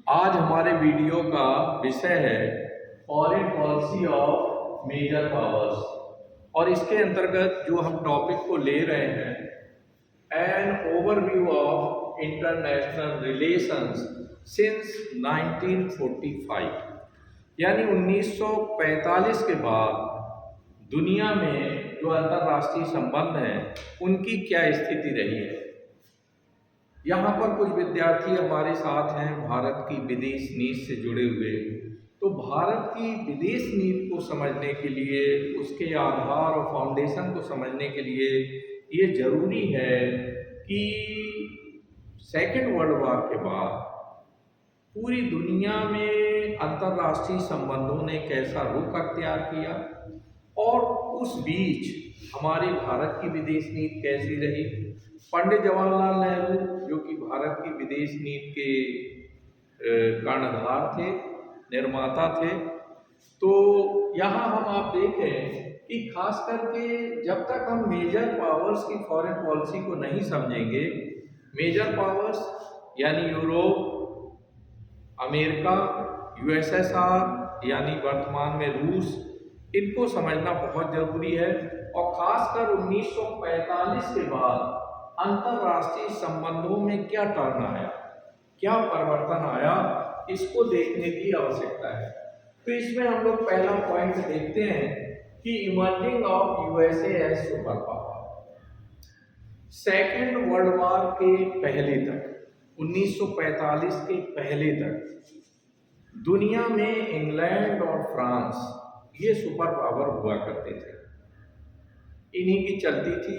आज हमारे वीडियो का विषय है foreign policy of major powers और इसके अंतर्गत जो हम टॉपिक को ले रहे हैं N overview of international relations since 1945 यानी 1945 के बाद दुनिया में जो अंतर्राष्ट्रीय संबंध हैं उनकी क्या स्थिति रही है। यहाँ पर कुछ विद्यार्थी हमारे साथ हैं भारत की विदेश नीति से जुड़े हुए। तो भारत की विदेश नीति को समझने के लिए, उसके आधार और फाउंडेशन को समझने के लिए ये जरूरी है कि सेकेंड वर्ल्ड वॉर के बाद पूरी दुनिया में अंतर्राष्ट्रीय संबंधों ने कैसा रुख अख्तियार किया और उस बीच हमारे भारत की विदेश नीति कैसी रही। पंडित जवाहरलाल नेहरू जो कि भारत की विदेश नीति के कर्णधार थे, निर्माता थे। तो यहाँ हम आप देखें कि खास करके जब तक हम मेजर पावर्स की फॉरेन पॉलिसी को नहीं समझेंगे, मेजर पावर्स यानी यूरोप, अमेरिका, यूएसएसआर यानी वर्तमान में रूस, इनको समझना बहुत जरूरी है। और खासकर 1945 के बाद अंतर्राष्ट्रीय संबंधों में क्या टर्न आया, क्या परिवर्तन आया, इसको देखने की आवश्यकता है। तो इसमें हम लोग पहला पॉइंट देखते हैं कि emerging of USA as super power. Second world war के पहले तक, 1945 के पहले तक दुनिया में इंग्लैंड और फ्रांस ये सुपर पावर हुआ करते थे, इन्हीं की चलती थी।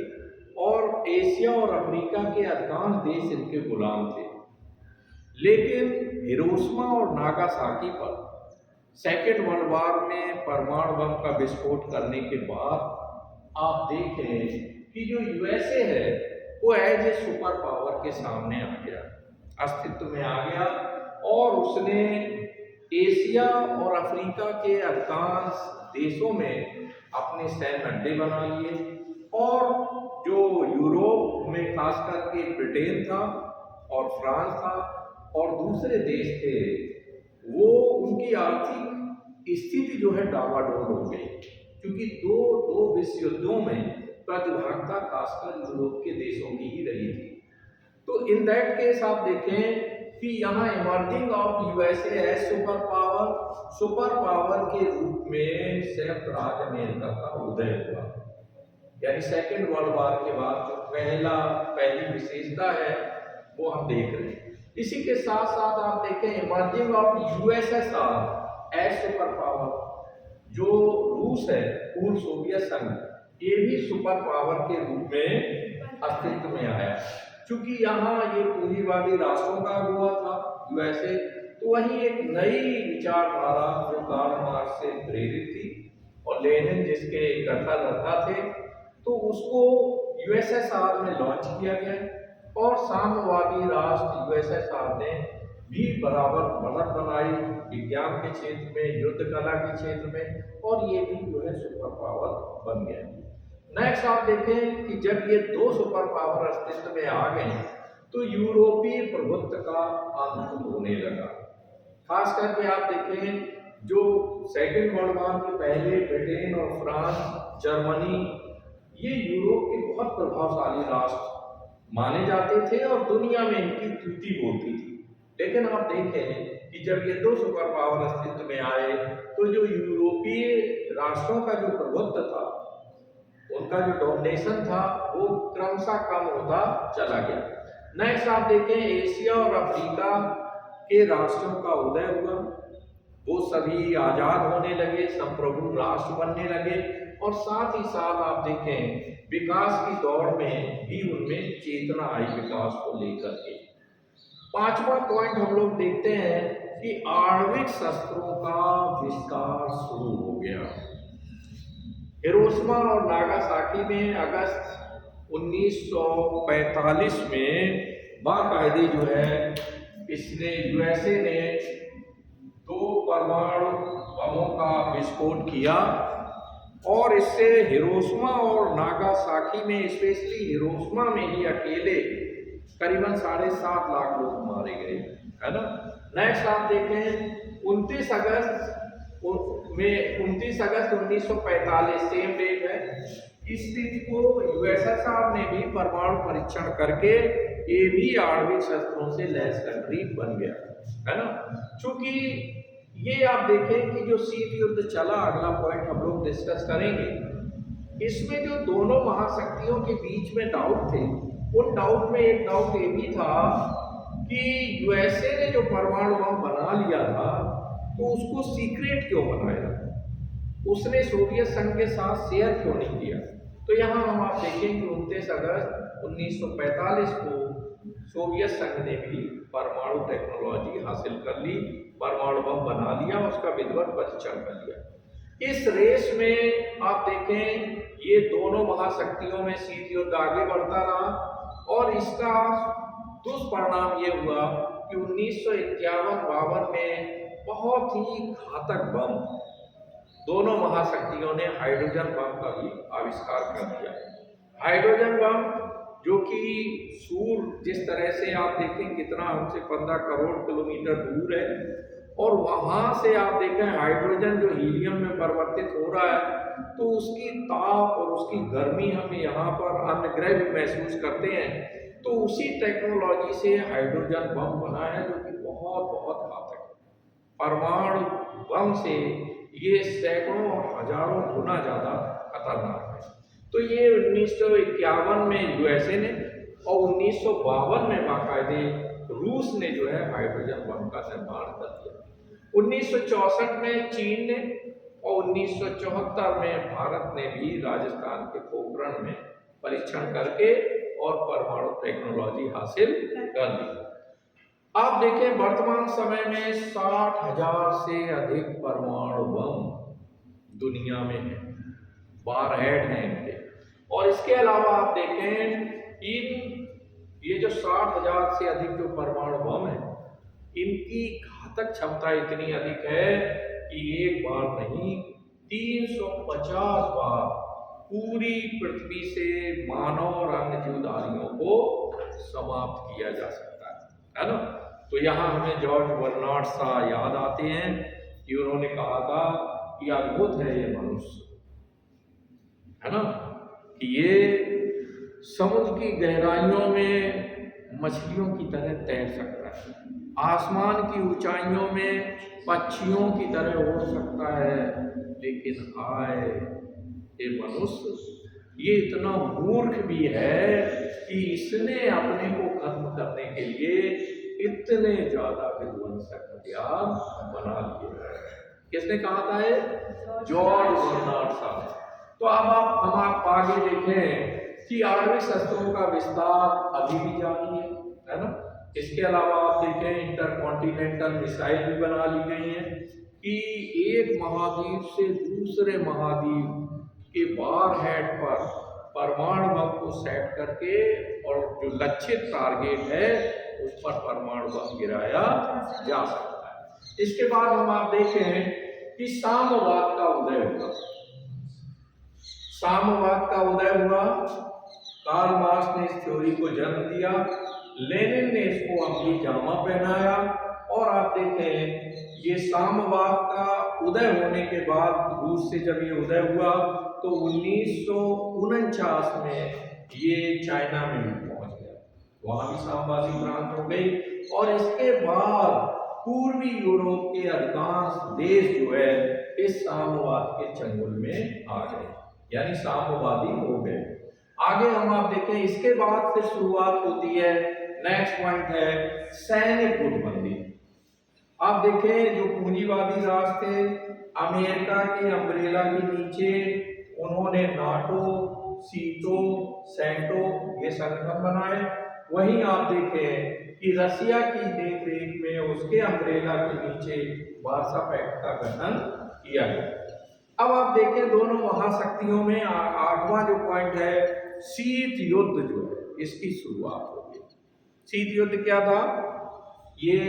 और एशिया और अफ्रीका के अधिकांश देश इनके गुलाम थे। लेकिन हिरोशिमा और नागासाकी पर सेकेंड वर्ल्ड वॉर में परमाणु बम का विस्फोट करने के बाद आप देखें कि जो यूएसए है वो एज ए सुपर पावर के सामने आ गया, अस्तित्व में आ गया। और उसने एशिया और अफ्रीका के अधिकांश देशों में अपने सैन्य अड्डे बना लिए। और जो यूरोप में खास करके ब्रिटेन था और फ्रांस था और दूसरे देश थे, वो उनकी आर्थिक स्थिति जो है डावाडोल हो गई, क्योंकि दो विश्व युद्धों में प्रतिभागिता खासकर यूरोप के देशों की ही रही थी। तो इन दैट केस आप देखें कि यहाँ emerging of USA as super power के रूप में संयुक्त राज्य अमेरिका का उदय हुआ। यानी सेकेंड वर्ल्ड वॉर के बाद जो पहली विशेषता है वो हम देख रहे हैं। इसी के साथ साथ आप देखें emerging of USSR as super power, जो रूस है, पूर्व सोवियत संघ, ये भी सुपर पावर के रूप में अस्तित्व में आया। क्योंकि यहाँ ये पूंजीवादी राष्ट्रों का हुआ था यूएसए, तो वहीं एक नई विचारधारा जो कार्ल मार्क्स से प्रेरित थी और लेनिन जिसके कथाकर्ता थे, तो उसको यूएसएसआर में लॉन्च किया गया। और साम्यवादी राष्ट्र यूएसएसआर ने भी बराबर बढ़त बनाई विज्ञान के क्षेत्र में, युद्ध कला के क्षेत्र में, और ये भी जो है सुपर पावर बन गया। नेक्स्ट आप देखें कि जब ये दो सुपर पावर अस्तित्व में आ गए तो यूरोपीय प्रभुत्व का अंत होने लगा। खास करके आप देखें जो सेकेंड वर्ल्ड वॉर के पहले ब्रिटेन और फ्रांस, जर्मनी, ये यूरोप के बहुत प्रभावशाली राष्ट्र माने जाते थे और दुनिया में इनकी स्तुति होती थी। लेकिन आप देखें कि जब ये दो सुपर पावर अस्तित्व में आए तो जो यूरोपीय राष्ट्रों का जो प्रभुत्व था, उनका जो डोमिनेशन था, वो क्रमशः कम होता चला गया। नेक्स्ट आप देखें एशिया और अफ्रीका के राष्ट्रों का उदय हुआ। वो सभी आजाद होने लगे, संप्रभु राष्ट्र बनने लगे। और साथ ही साथ आप देखें विकास की दौड़ में भी उनमें चेतना आई विकास को लेकर के। पांचवा पॉइंट हम लोग देखते हैं कि आणविक शस्त्रों का विस्तार शुरू हो गया। हिरोशिमा और नागासाकी में अगस्त 1945 में बाकायदे जो है इसने यूएसए ने 2 परमाणु बमों का विस्फोट किया और इससे हिरोशिमा और नागासाकी में, स्पेशली हिरोशिमा में ही अकेले करीबन 7.5 लाख लोग मारे गए, है ना। नेक्स्ट आप देखें 29 अगस्त में 29 अगस्त 1945 सेम डेट है। इस दिन को यूएसएसआर ने भी परमाणु परीक्षण करके ये भी आणविक शस्त्रों से लैस कंट्री बन गया, है ना। क्योंकि ये आप देखें कि जो शीत युद्ध चला, अगला पॉइंट हम लोग डिस्कस करेंगे, इसमें जो दोनों महाशक्तियों के बीच में डाउट थे, उन डाउट में एक डाउट ये भी था कि यूएसए ने जो परमाणु बम बना लिया था तो उसको सीक्रेट क्यों बनाया, उसने सोवियत संघ के साथ शेयर क्यों नहीं किया। तो यहाँ हम आप देखें कि 29 अगस्त 1945 को सोवियत संघ ने भी परमाणु टेक्नोलॉजी हासिल कर ली, परमाणु बम बना लिया, उसका विधिवत परीक्षण कर लिया। इस रेस में आप देखें ये दोनों महाशक्तियों में शीत युद्ध आगे बढ़ता रहा और इसका दुष्परिणाम ये हुआ कि 1951-52 में बहुत ही घातक बम, दोनों महाशक्तियों ने हाइड्रोजन बम का भी आविष्कार कर दिया। हाइड्रोजन बम जो कि सूर्य जिस तरह से आप देखें कितना हमसे 15 करोड़ किलोमीटर दूर है और वहां से आप देखें हाइड्रोजन जो हीलियम में परिवर्तित हो रहा है तो उसकी ताप और उसकी गर्मी हम यहाँ पर अन्य ग्रह भी महसूस करते हैं। तो उसी टेक्नोलॉजी से हाइड्रोजन बम बना है जो कि बहुत बहुत घातक है। परमाणु बम से ये सैकड़ों और हजारों गुना ज्यादा खतरनाक है। तो ये 1951 में यूएसए ने और 1952 में बाकायदे रूस ने जो है हाइड्रोजन बम का निर्माण कर दिया। 1964 में चीन ने और 1974 में भारत ने भी राजस्थान के पोखरण में परीक्षण करके और परमाणु टेक्नोलॉजी हासिल कर ली। आप देखें वर्तमान समय में 60,000 से अधिक परमाणु बम दुनिया में है, वारहेड हैं इनके। और इसके अलावा आप देखें ये जो 60,000 से अधिक जो परमाणु बम है इनकी घातक क्षमता इतनी अधिक है कि एक बार नहीं 350 बार पूरी पृथ्वी से मानव और अन्य जीवधारियों को समाप्त किया जा सकता है ना। तो यहाँ हमें जॉर्ज बर्नार्ड शॉ याद आते हैं कि उन्होंने कहा था कि अद्भुत है ये मनुष्य, है ना, कि ये समुद्र की गहराइयों में मछलियों की तरह तैर सकता है, आसमान की ऊंचाइयों में पक्षियों की तरह उड़ सकता है, लेकिन हाय ये मनुष्य ये इतना मूर्ख भी है कि इसने अपने को खत्म करने के लिए इतने ज्यादा विध्वंसक हथियार बना लिए। किसने कहा था ये? George Bernard Shaw. तो अब हम आप आगे देखें कि आणविक शस्त्रों का विस्तार अभी भी जारी है ना। इसके अलावा आप देखें इंटरकॉन्टिनेंटल मिसाइल भी बना ली गई है कि एक महाद्वीप से दूसरे महाद्वीप के वारहेड पर परमाणु बम को सेट करके और जो लक्षित टारगेट है उस पर परमाणु बम गिराया जा सकता है। इसके बाद हम आप देखें कि साम्यवाद का उदय हुआ। साम्यवाद का उदय हुआ, कार्ल मार्क्स ने इस थ्योरी को जन्म दिया, लेनिन ने इसको अपनी जामा पहनाया और आप देखें ये साम्यवाद का उदय होने के बाद रूस से जब ये उदय हुआ तो 1949 में ये चाइना में भी पहुंच गया, वहां भी साम्यवादी क्रांति हो गई और इसके बाद पूर्वी यूरोप के अधिकांश देश जो है इस साम्यवाद के चंगुल में आ गए, यानी साम्यवादी हो गए। आगे हम आप देखें इसके बाद फिर शुरुआत होती है, नेक्स्ट पॉइंट है सैनिक गुटबंदी। आप देखें जो पूंजीवादी राष्ट्र थे अमेरिका के अम्ब्रेला के नीचे उन्होंने नाटो, सीटो, सेंटो ये संगठन बनाए। वहीं आप देखें कि रसिया की देखरेख में उसके अम्ब्रेला के नीचे वार्सा पैक्ट का गठन किया गया। अब आप देखें दोनों महाशक्तियों में आठवां जो पॉइंट है शीत युद्ध जो है इसकी शुरुआत हो गई। शीत युद्ध क्या था? ये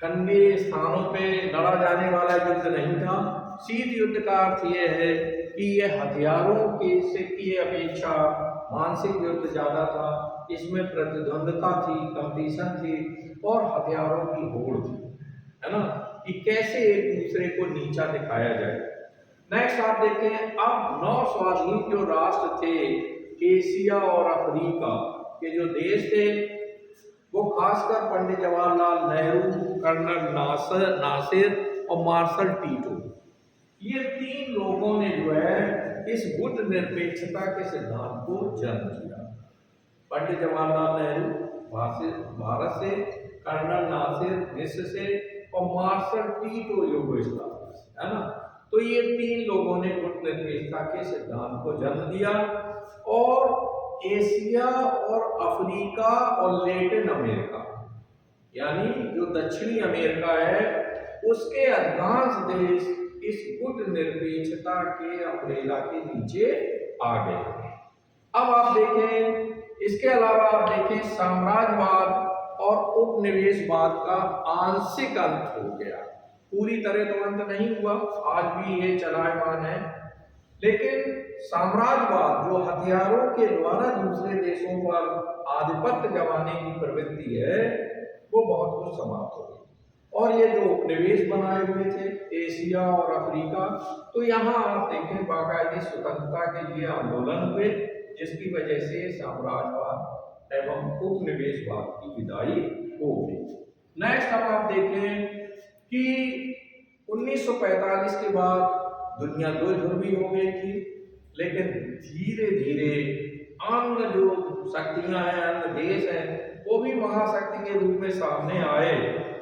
ठंडे स्थानों पे लड़ा जाने वाला युद्ध नहीं था। शीत युद्ध का अर्थ यह है कि यह हथियारों के से की अपेक्षा मानसिक युद्ध ज्यादा था, इसमें प्रतिद्वंदता थी, कंपटीशन थी और हथियारों की होड़ थी, है ना, कि कैसे एक दूसरे को नीचा दिखाया जाए। नेक्स्ट आप देखें, अब 9 स्वाधीन जो राष्ट्र थे एशिया और अफ्रीका के जो देश थे, वो खासकर पंडित जवाहरलाल नेहरू, कर्नल नासिर और मार्शल टीटो, ये 3 लोगों ने जो है इस गुट निरपेक्षता के सिद्धांत को जन्म दिया। पंडित जवाहरलाल नेहरू भारत से, कर्नल नासिर मिस्र से और मार्शल टीटो यूगोस्लाविया से, है ना। तो ये 3 लोगों ने गुट निरपेक्षता के सिद्धांत को जन्म दिया और एशिया और अफ्रीका और लैटिन अमेरिका, यानी जो दक्षिणी अमेरिका है, उसके अधिकांश देश इस गुट निरपेक्षता के अम्ब्रेला के नीचे आ गए। अब आप देखें, इसके अलावा आप देखें साम्राज्यवाद और उपनिवेशवाद का आंशिक अंत हो गया, पूरी तरह तो अंत नहीं हुआ, आज भी ये चलायमान है, लेकिन साम्राज्यवाद जो हथियारों के द्वारा दूसरे देशों पर आधिपत्य जमाने की प्रवृत्ति है, वो बहुत कुछ समाप्त हो गई। और ये जो उपनिवेश बनाए हुए थे एशिया और अफ्रीका, तो यहाँ आप देखें बाकायदे स्वतंत्रता के लिए आंदोलन हुए, जिसकी वजह से साम्राज्यवाद एवं उपनिवेशवाद की विदाई हो गई। नेक्स्ट अब आप देखें कि 1945 के बाद दुनिया दो ध्रुवी हो गई थी, लेकिन धीरे धीरे अन्य जो शक्तियां हैं, अन्य देश हैं, वो भी महाशक्ति के रूप में सामने आए,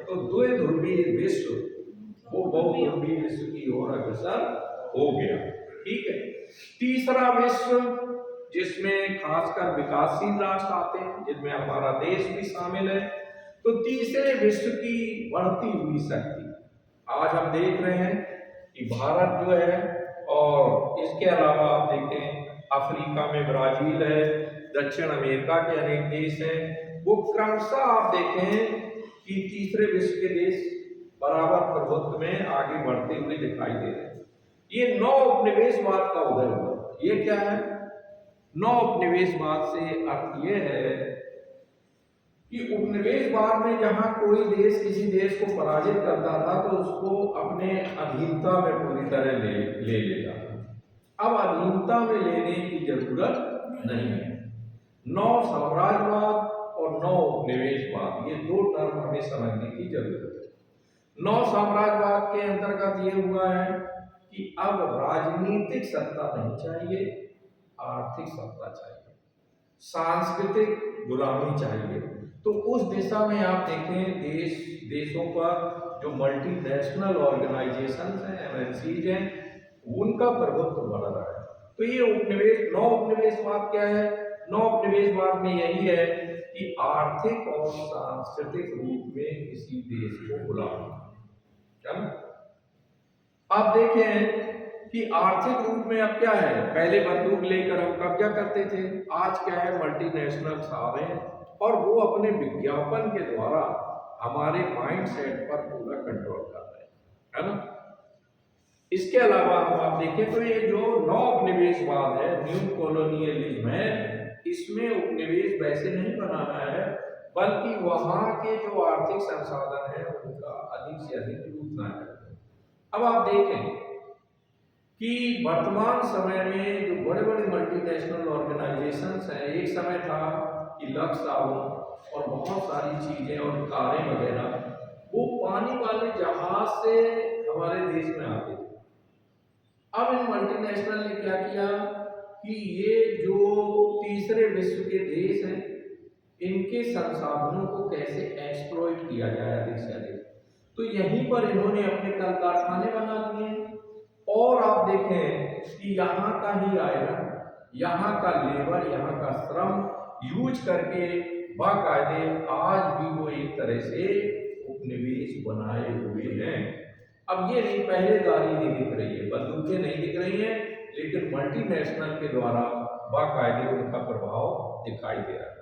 तो द्विध्रुवीय विश्व वो बहुध्रुवीय विश्व की ओर अग्रसर हो गया। ठीक है, तीसरा विश्व जिसमें खासकर विकासशील राष्ट्र आते हैं, जिनमें हमारा देश भी शामिल है, तो तीसरे विश्व की बढ़ती हुई शक्ति आज हम देख रहे हैं कि भारत जो है, और इसके अलावा आप देखें अफ्रीका में ब्राजील है, दक्षिण अमेरिका के अनेक देश हैं, वो क्रमशः आप देखें कि तीसरे विश्व के देश बराबर प्रभुत्व में आगे बढ़ते हुए दिखाई दे रहे हैं। ये 9 उपनिवेशवाद का उदय हुआ। ये क्या है? 9 उपनिवेशवाद से अर्थ ये है कि उपनिवेशवाद में जहां कोई देश किसी देश को पराजित करता था, तो उसको अपने अधीनता में पूरी तरह ले लेता था। अब अधीनता में लेने की जरूरत नहीं है। 9 साम्राज्यवाद और 9 उपनिवेशवाद, ये 2 टर्म हमें समझने की जरूरत है। 9 साम्राज्यवाद के अंतर्गत ये हुआ है कि अब राजनीतिक सत्ता नहीं चाहिए, आर्थिक सत्ता चाहिए, सांस्कृतिक गुलामी चाहिए। तो उस दिशा में आप देखें देशों पर जो मल्टीनेशनल ऑर्गेनाइजेशंस हैं, एमएनसीज हैं, उनका प्रभुत्व बढ़ रहा है। तो ये 9 उपनिवेशवाद क्या है? 9 उपनिवेशवाद में यही है कि आर्थिक और सांस्कृतिक रूप में किसी देश को गुलाम। आप देखें कि आर्थिक रूप में अब क्या है, पहले बंदूक लेकर हम कब्जा करते थे, आज क्या है, मल्टीनेशनल्स आ रहे हैं और वो अपने विज्ञापन के द्वारा हमारे माइंडसेट पर पूरा कंट्रोल कर रहे हैं, है ना। इसके अलावा हम आप देखें तो ये जो 9 उपनिवेशवाद है, न्यू कॉलोनियलिज्म है, इसमें उपनिवेश वैसे नहीं बनाना है, बल्कि वहां के जो आर्थिक संसाधन है उनका अधिक से अधिक लूटना है। अब आप देखें कि वर्तमान समय में जो बड़े बड़े मल्टीनेशनल ऑर्गेनाइजेशंस हैं, एक समय था कि लक्स साबुन और बहुत सारी चीजें और कारें वगैरह वो पानी वाले जहाज से हमारे देश में आते थे। अब इन मल्टीनेशनल ने क्या किया कि ये जो तीसरे विश्व के देश हैं, इनके संसाधनों को कैसे एक्सप्लॉइट किया जाए अधिक से अधिक, तो यहीं पर इन्होंने अपने कल कारखाने बना दिए। और आप देखें कि यहाँ का ही आयरन, यहाँ का लेबर, यहाँ का श्रम यूज करके बाकायदे आज भी वो एक तरह से उपनिवेश बनाए हुए हैं। अब ये नहीं, पहरेदारी नहीं दिख रही है, बंदूकें नहीं दिख रही हैं, लेकिन मल्टीनेशनल के द्वारा बाकायदे उनका प्रभाव दिखाई दे रहा है।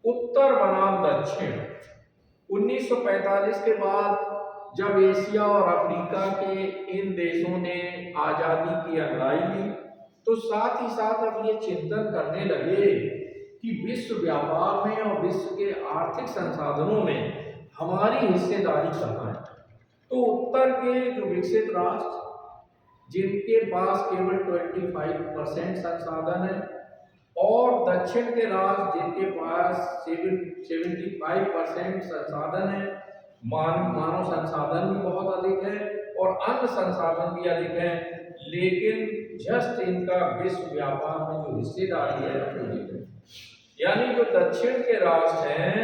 उत्तर बनाम दक्षिण, 1945 के बाद जब एशिया और अफ्रीका के इन देशों ने आजादी की अंगड़ाई ली, तो साथ ही साथ अब ये चिंतन करने लगे कि विश्व व्यापार में और विश्व के आर्थिक संसाधनों में हमारी हिस्सेदारी कहाँ है। तो उत्तर के जो विकसित राष्ट्र जिनके पास केवल 25% संसाधन है, और दक्षिण के राज्य जिनके पास 75% संसाधन है, मानव संसाधन भी बहुत अधिक है और अन्य संसाधन भी अधिक है, लेकिन जस्ट इनका विश्व व्यापार में जो हिस्सेदारी है वो अधिक है। यानी जो दक्षिण के राष्ट्र हैं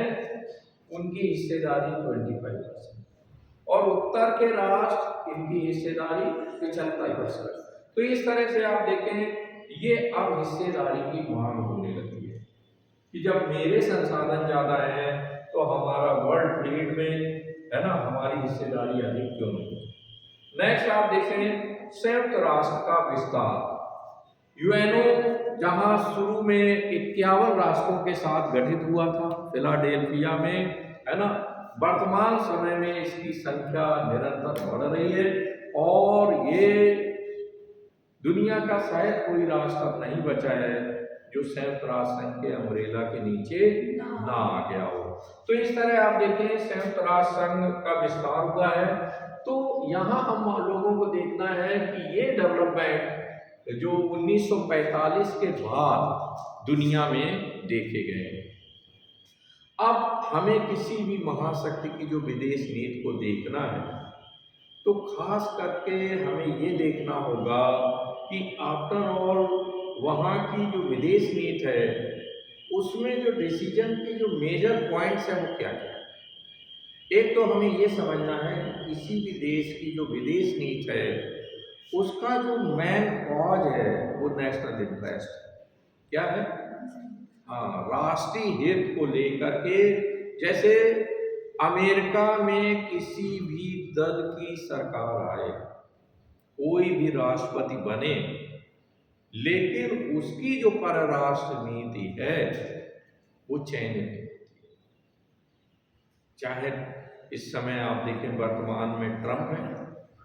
उनकी हिस्सेदारी 25% और उत्तर के राष्ट्र इनकी हिस्सेदारी 75%। तो इस तरह से आप देखें ये अब हिस्सेदारी की मांग होने लगी है कि जब मेरे संसाधन ज्यादा हैं तो हमारा वर्ल्ड ट्रेड में है ना हमारी हिस्सेदारी अधिक क्यों नहीं। नेक्स्ट आप देखें संयुक्त राष्ट्र का विस्तार। यूएनओ जहां शुरू में 51 राष्ट्रों के साथ गठित हुआ था फिलाडेल्फिया में, है ना, वर्तमान समय में इसकी संख्या निरंतर बढ़ रही है और ये दुनिया का शायद कोई राष्ट्र अब नहीं बचा है जो संयुक्त राष्ट्र संघ के अम्ब्रेला के नीचे ना आ गया हो। तो इस तरह आप देखें संयुक्त राष्ट्र संघ का विस्तार हुआ है। तो यहाँ हम लोगों को देखना है कि ये डेवलपमेंट जो 1945 के बाद दुनिया में देखे गए हैं। अब हमें किसी भी महाशक्ति की जो विदेश नीति को देखना है तो खास करके हमें ये देखना होगा कि आफ्टर ऑल वहाँ की जो विदेश नीति है उसमें जो डिसीजन की जो मेजर पॉइंट्स हैं वो क्या क्या है। एक तो हमें ये समझना है कि किसी भी देश की जो विदेश नीति है उसका जो मेन कॉज है वो नेशनल इंटरेस्ट क्या है। हाँ, राष्ट्रीय हित को लेकर के, जैसे अमेरिका में किसी भी दल की सरकार आए, कोई भी राष्ट्रपति बने, लेकिन उसकी जो परराष्ट्र नीति है वो चयनित नहीं होती। चाहे इस समय आप देखें वर्तमान में ट्रंप है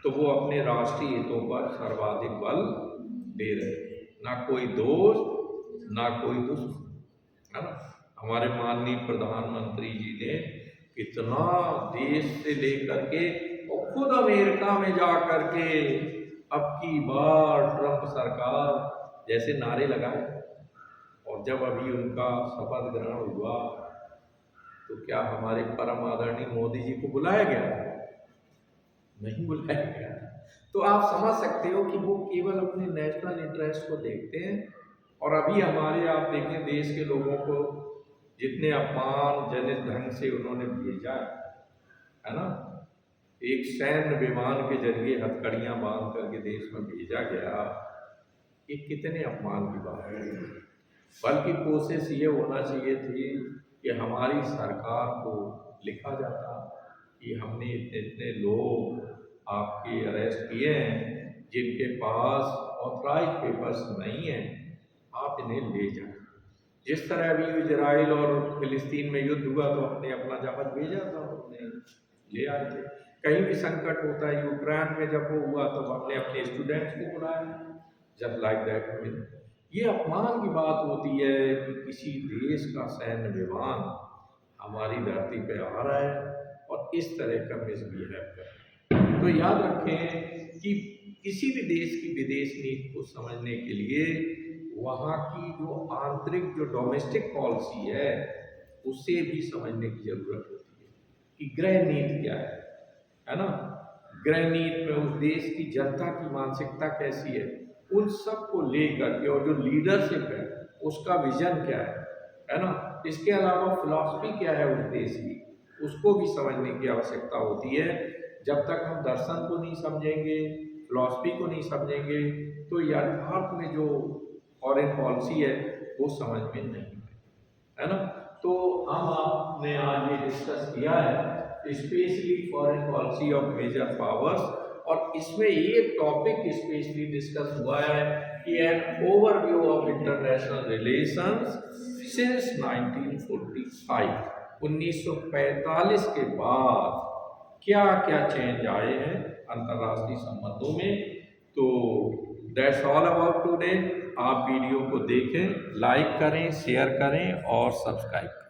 तो वो अपने राष्ट्रीय हितों पर सर्वाधिक बल दे रहे, ना कोई दोस्त ना कोई दुश्मन, है ना। हमारे माननीय प्रधानमंत्री जी ने कितना देश से लेकर के और खुद अमेरिका में जा कर के अब की बार ट्रंप सरकार जैसे नारे लगाए, और जब अभी उनका शपथ ग्रहण हुआ तो क्या हमारे परम आदरणीय मोदी जी को बुलाया गया? नहीं बुलाया गया। तो आप समझ सकते हो कि वो केवल अपने नेशनल इंटरेस्ट को देखते हैं। और अभी हमारे आप देखें देश के लोगों को जितने अपमानजनक ढंग से उन्होंने भेजा है ना, एक सैन्य विमान के जरिए हथकड़ियां बांध करके देश में भेजा गया, ये कितने अपमान की बात है। बल्कि कोशिश ये होना चाहिए थी कि हमारी सरकार को लिखा जाता कि हमने इतने इतने लोग आपके अरेस्ट किए हैं जिनके पास ऑथराइज पेपर्स नहीं हैं, आप इन्हें ले जाएं। जिस तरह अभी इजराइल और फिलिस्तीन में युद्ध हुआ तो हमने अपना जहाज भेजा था, हमने ले आए थे। कहीं भी संकट होता है, यूक्रेन में जब वो हुआ तो हमने अपने स्टूडेंट्स को बुलाया, जस्ट लाइक दैट। हमें ये अपमान की बात होती है कि किसी देश का सैन्य विमान हमारी धरती पे आ रहा है और इस तरह का मिसबिहेव कर रहा है। तो याद रखें कि किसी भी देश की विदेश नीति को समझने के लिए वहाँ की जो आंतरिक जो डोमेस्टिक पॉलिसी है उसे भी समझने की जरूरत होती है कि गृह नीति क्या है ना। गृह नीति में उस देश की जनता की मानसिकता कैसी है, उन सब को लेकर के, और जो लीडरशिप है उसका विजन क्या है ना। इसके अलावा फिलॉसफी क्या है उस देश की, उसको भी समझने की आवश्यकता होती है। जब तक हम दर्शन को नहीं समझेंगे, फिलॉसफी को नहीं समझेंगे, तो यथार्थ में जो फॉरेन पॉलिसी है वो समझ में नहीं है ना। तो हम आपने आज ये डिस्कस किया है specially foreign policy of major powers, और इसमें ये टॉपिक स्पेशली डिस्कस हुआ है कि an overview of international relations since 1945, 1945 के बाद क्या क्या चेंज आए हैं अंतर्राष्ट्रीय संबंधों में। तो दैट्स ऑल अबाउट टुडे। आप वीडियो को देखें, लाइक करें, शेयर करें और सब्सक्राइब करें।